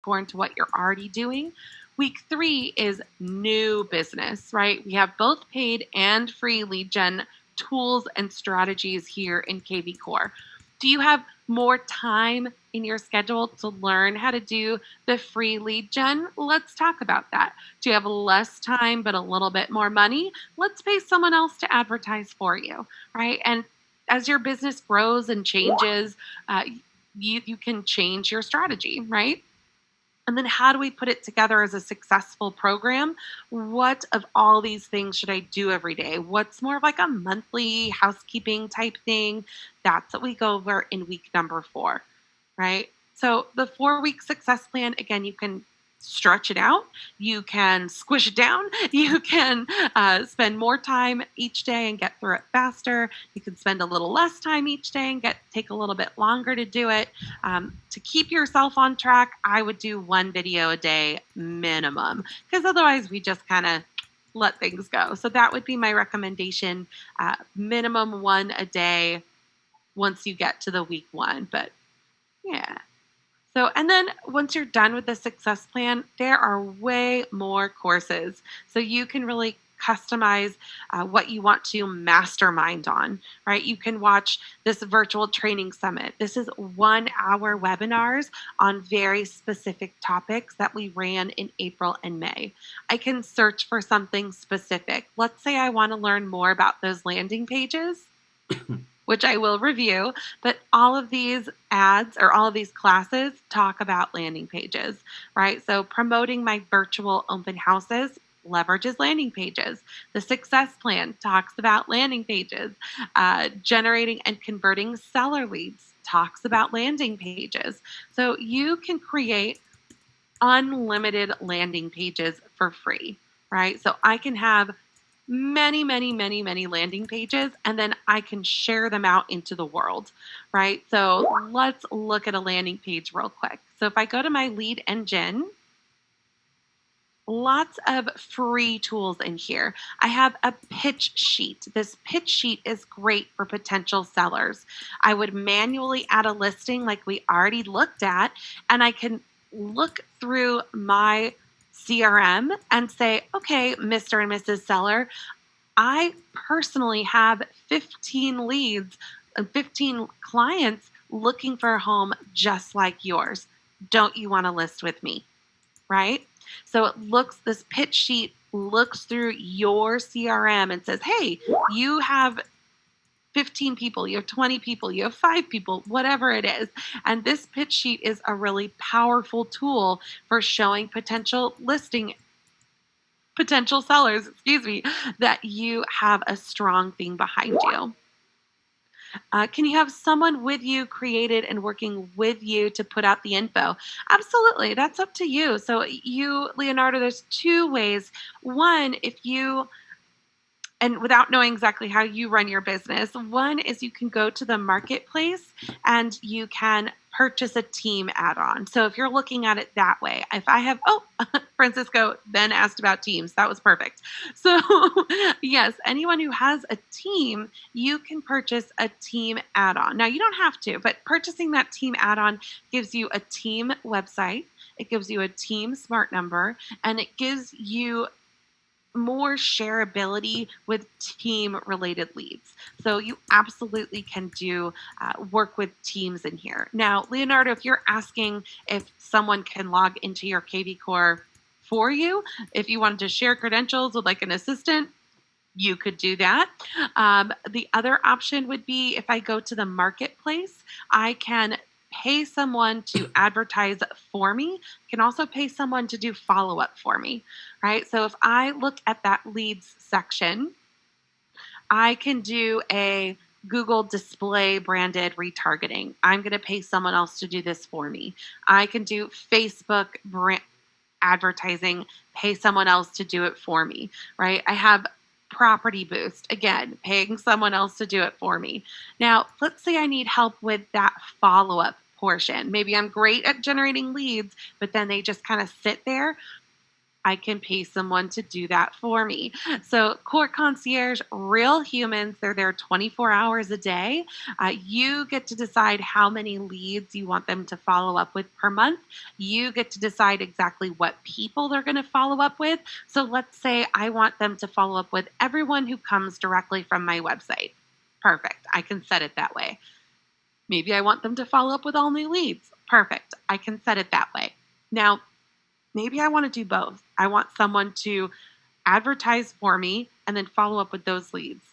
according to what you're already doing. Week 3 is new business, right? We have both paid and free lead gen tools and strategies here in kvcore. Do you have more time in your schedule to learn how to do the free lead gen? Let's talk about that. Do you have less time but a little bit more money? Let's pay someone else to advertise for you, right? And as your business grows and changes, you can change your strategy, right? And then how do we put it together as a successful program? What of all these things should I do every day? What's more of like a monthly housekeeping type thing? That's what we go over in week number 4, right? So the 4-week success plan, again, you can stretch it out. You can squish it down. You can spend more time each day and get through it faster. You can spend a little less time each day and take a little bit longer to do it. To keep yourself on track, I would do 1 video a day minimum, because otherwise we just kind of let things go. So that would be my recommendation, minimum 1 a day once you get to the week 1. But yeah. So, and then once you're done with the success plan, there are way more courses. So you can really customize what you want to mastermind on, right? You can watch this virtual training summit. This is 1-hour webinars on very specific topics that we ran in April and May. I can search for something specific. Let's say I want to learn more about those landing pages, which I will review, but all of these ads or all of these classes talk about landing pages, right? So promoting my virtual open houses leverages landing pages. The success plan talks about landing pages. Generating and converting seller leads talks about landing pages. So you can create unlimited landing pages for free, right? So I can have many landing pages, and then I can share them out into the world, right? So let's look at a landing page real quick. So if I go to my lead engine, lots of free tools in here. I have a pitch sheet. This pitch sheet is great for potential sellers. I would manually add a listing like we already looked at, and I can look through my CRM and say, okay, Mr. and Mrs. Seller, I personally have 15 leads and 15 clients looking for a home just like yours. Don't you want to list with me? Right? So this pitch sheet looks through your CRM and says, hey, you have 15 people, you have 20 people, you have 5 people, whatever it is. And this pitch sheet is a really powerful tool for showing potential sellers, that you have a strong thing behind you. Can you have someone with you created and working with you to put out the info? Absolutely. That's up to you. So you, Leonardo, there's 2 ways. One, and without knowing exactly how you run your business, one is you can go to the marketplace and you can purchase a team add-on. So if you're looking at it that way, if I have, Francisco then asked about teams. That was perfect. So yes, anyone who has a team, you can purchase a team add-on. Now you don't have to, but purchasing that team add-on gives you a team website, it gives you a team smart number, and it gives you more shareability with team related leads. So you absolutely can do work with teams in here. Now, Leonardo, if you're asking if someone can log into your kvcore for you, if you wanted to share credentials with like an assistant, you could do that. The other option would be if I go to the marketplace, I can pay someone to advertise for me. I can also pay someone to do follow-up for me, right? So if I look at that leads section, I can do a Google display branded retargeting. I'm going to pay someone else to do this for me. I can do Facebook brand advertising, pay someone else to do it for me, right? I have property boost, again, paying someone else to do it for me. Now, let's say I need help with that follow-up portion. Maybe I'm great at generating leads, but then they just kind of sit there. I can pay someone to do that for me. So, Core Concierge, real humans, they're there 24 hours a day. You get to decide how many leads you want them to follow up with per month. You get to decide exactly what people they're going to follow up with. So, let's say I want them to follow up with everyone who comes directly from my website. Perfect. I can set it that way. Maybe I want them to follow up with all new leads. Perfect. I can set it that way. Now, maybe I want to do both. I want someone to advertise for me and then follow up with those leads.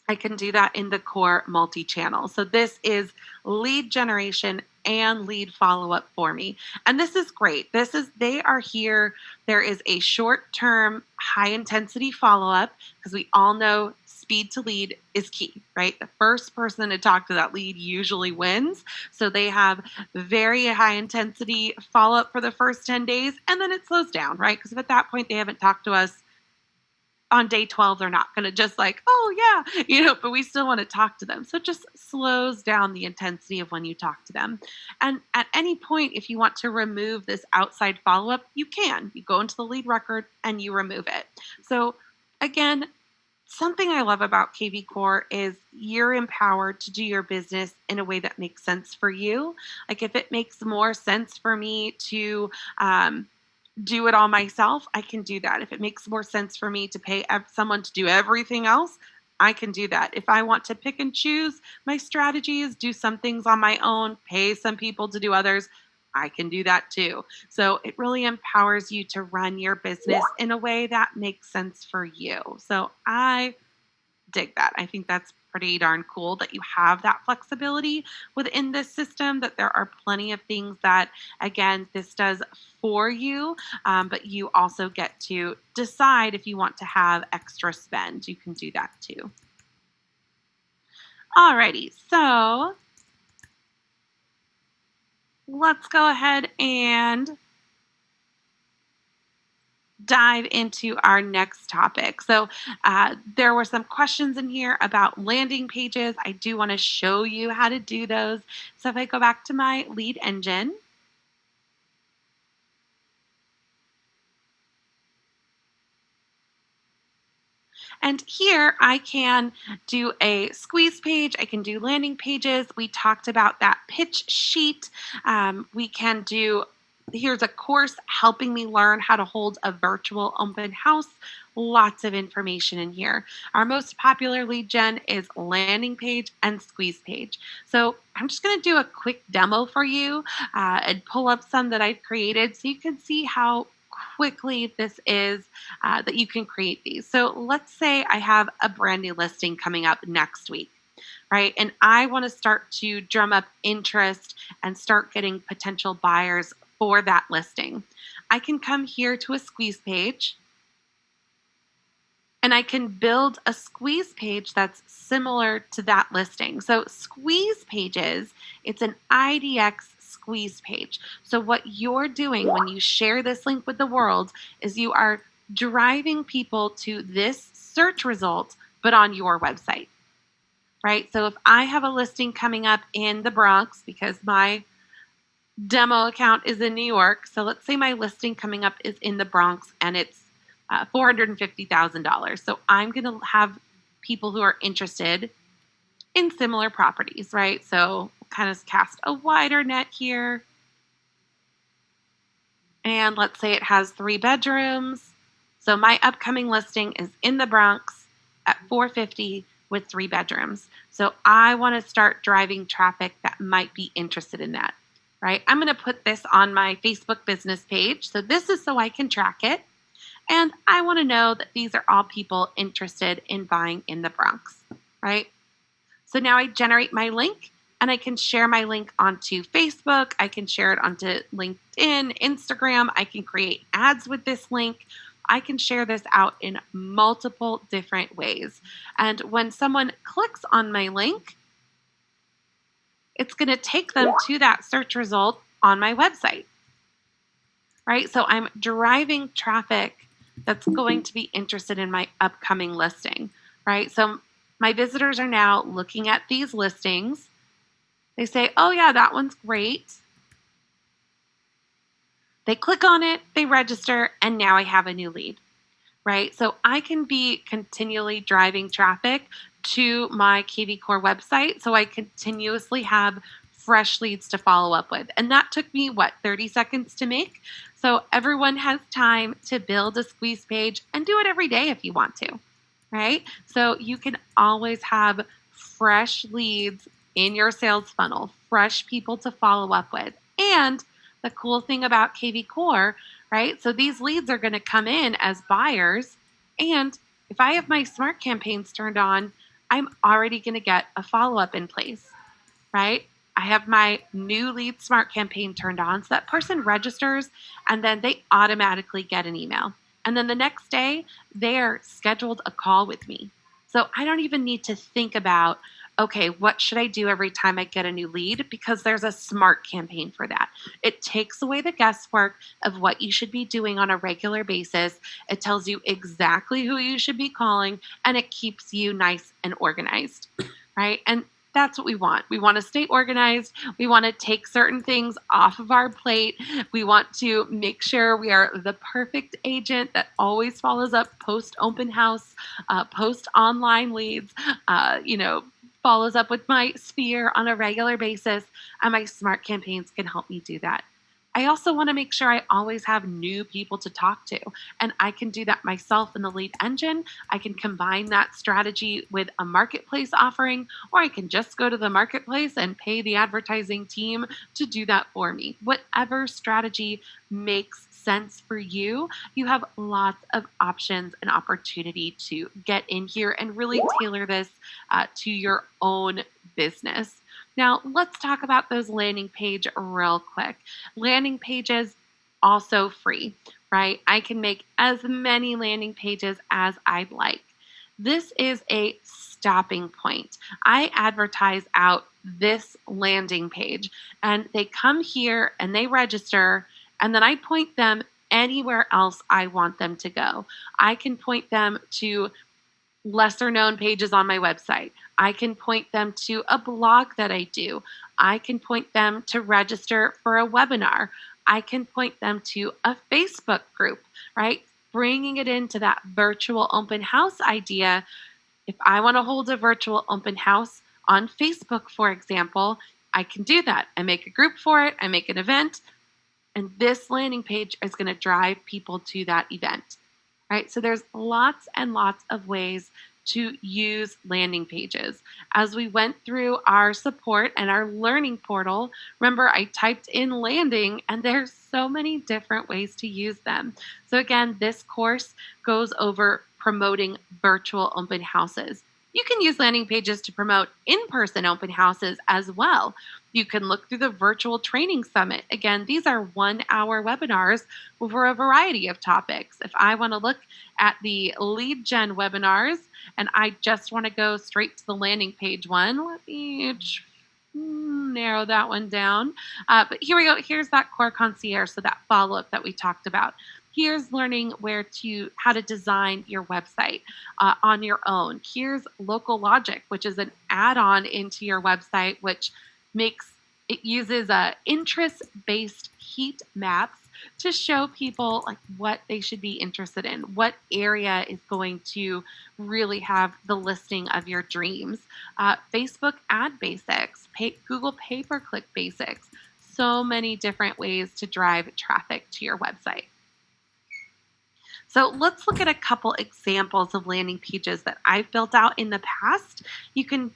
I can do that in the core multi-channel. So this is lead generation and lead follow-up for me. And this is great. They are here. There is a short-term, high-intensity follow-up because we all know speed to lead is key, right? The first person to talk to that lead usually wins. So they have very high intensity follow-up for the first 10 days, and then it slows down, right? Because if at that point they haven't talked to us, on day 12, they're not going to just like, oh, yeah, but we still want to talk to them. So it just slows down the intensity of when you talk to them. And at any point, if you want to remove this outside follow up, you can. You go into the lead record and you remove it. So again, something I love about kvcore is you're empowered to do your business in a way that makes sense for you. Like if it makes more sense for me to, do it all myself, I can do that. If it makes more sense for me to pay someone to do everything else, I can do that. If I want to pick and choose my strategies, do some things on my own, pay some people to do others, I can do that too. So it really empowers you to run your business in a way that makes sense for you. So I dig that. I think that's pretty darn cool that you have that flexibility within this system, that there are plenty of things that, again, this does for you, but you also get to decide if you want to have extra spend. You can do that too. Alrighty, so let's go ahead and dive into our next topic. So there were some questions in here about landing pages. I do want to show you how to do those. So if I go back to my lead engine, and here I can do a squeeze page. I can do landing pages. We talked about that pitch sheet. We can do, here's a course helping me learn how to hold a virtual open house. Lots of information in here. Our most popular lead gen is landing page and squeeze page. So I'm just going to do a quick demo for you and pull up some that I've created so you can see how quickly this is that you can create these. So let's say I have a brand new listing coming up next week, right? And I want to start to drum up interest and start getting potential buyers for that listing. I can come here to a squeeze page and I can build a squeeze page that's similar to that listing. So squeeze pages, it's an IDX squeeze page. So what you're doing when you share this link with the world is you are driving people to this search result, but on your website, right? So if I have a listing coming up in the Bronx because my demo account is in New York. So let's say my listing coming up is in the Bronx and it's $450,000. So I'm going to have people who are interested in similar properties, right? So kind of cast a wider net here. And let's say it has 3 bedrooms. So my upcoming listing is in the Bronx at $450,000 with 3 bedrooms. So I want to start driving traffic that might be interested in that, right? I'm going to put this on my Facebook business page. So this is so I can track it. And I want to know that these are all people interested in buying in the Bronx, right? So now I generate my link and I can share my link onto Facebook. I can share it onto LinkedIn, Instagram. I can create ads with this link. I can share this out in multiple different ways. And when someone clicks on my link, it's going to take them to that search result on my website, right? So I'm driving traffic that's going to be interested in my upcoming listing, right? So my visitors are now looking at these listings. They say, oh yeah, that one's great. They click on it, they register, and now I have a new lead, right? So I can be continually driving traffic to my kvcore website so I continuously have fresh leads to follow up with. And that took me, 30 seconds to make? So everyone has time to build a squeeze page and do it every day if you want to, right? So you can always have fresh leads in your sales funnel, fresh people to follow up with. And the cool thing about kvcore, right? So these leads are going to come in as buyers. And if I have my smart campaigns turned on, I'm already going to get a follow up in place, right? I have my new lead smart campaign turned on. So that person registers and then they automatically get an email. And then the next day, they're scheduled a call with me. So I don't even need to think about, okay, what should I do every time I get a new lead? Because there's a smart campaign for that. It takes away the guesswork of what you should be doing on a regular basis. It tells you exactly who you should be calling, and it keeps you nice and organized, right? And that's what we want. We want to stay organized. We want to take certain things off of our plate. We want to make sure we are the perfect agent that always follows up post open house, post online leads, follows up with my sphere on a regular basis. And my smart campaigns can help me do that. I also want to make sure I always have new people to talk to. And I can do that myself in the lead engine. I can combine that strategy with a marketplace offering, or I can just go to the marketplace and pay the advertising team to do that for me. Whatever strategy makes sense for you, you have lots of options and opportunity to get in here and really tailor this to your own business. Now, let's talk about those landing page real quick. Landing pages also free, right? I can make as many landing pages as I'd like. This is a stopping point. I advertise out this landing page and they come here and they register, and then I point them anywhere else I want them to go. I can point them to lesser known pages on my website. I can point them to a blog that I do. I can point them to register for a webinar. I can point them to a Facebook group, right? Bringing it into that virtual open house idea. If I want to hold a virtual open house on Facebook, for example, I can do that. I make a group for it. I make an event. And this landing page is going to drive people to that event. Right? So there's lots and lots of ways to use landing pages. As we went through our support and our learning portal, remember I typed in landing and there's so many different ways to use them. So again, this course goes over promoting virtual open houses. You can use landing pages to promote in-person open houses as well. You can look through the virtual training summit. Again, these are 1-hour webinars over a variety of topics. If I want to look at the lead gen webinars and I just want to go straight to the landing page one, let me narrow that one down. But here we go. Here's that core concierge, so that follow-up that we talked about. Here's learning how to design your website on your own. Here's Local Logic, which is an add-on into your website, which uses interest-based heat maps to show people like what they should be interested in, what area is going to really have the listing of your dreams. Facebook ad basics, Google pay-per-click basics, so many different ways to drive traffic to your website. So let's look at a couple examples of landing pages that I've built out in the past. You can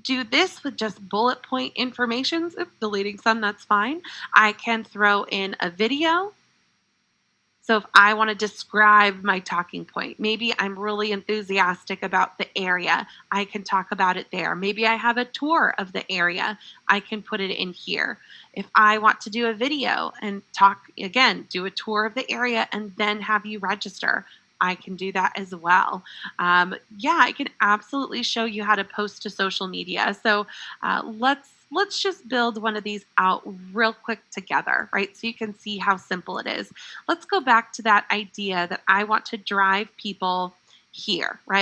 do this with just bullet point information. If deleting some, that's fine. I can throw in a video. So if I want to describe my talking point, maybe I'm really enthusiastic about the area, I can talk about it there. Maybe I have a tour of the area, I can put it in here. If I want to do a video and talk, again, do a tour of the area and then have you register, I can do that as well. I can absolutely show you how to post to social media. So let's just build one of these out real quick together, right? So you can see how simple it is. Let's go back to that idea that I want to drive people here, right?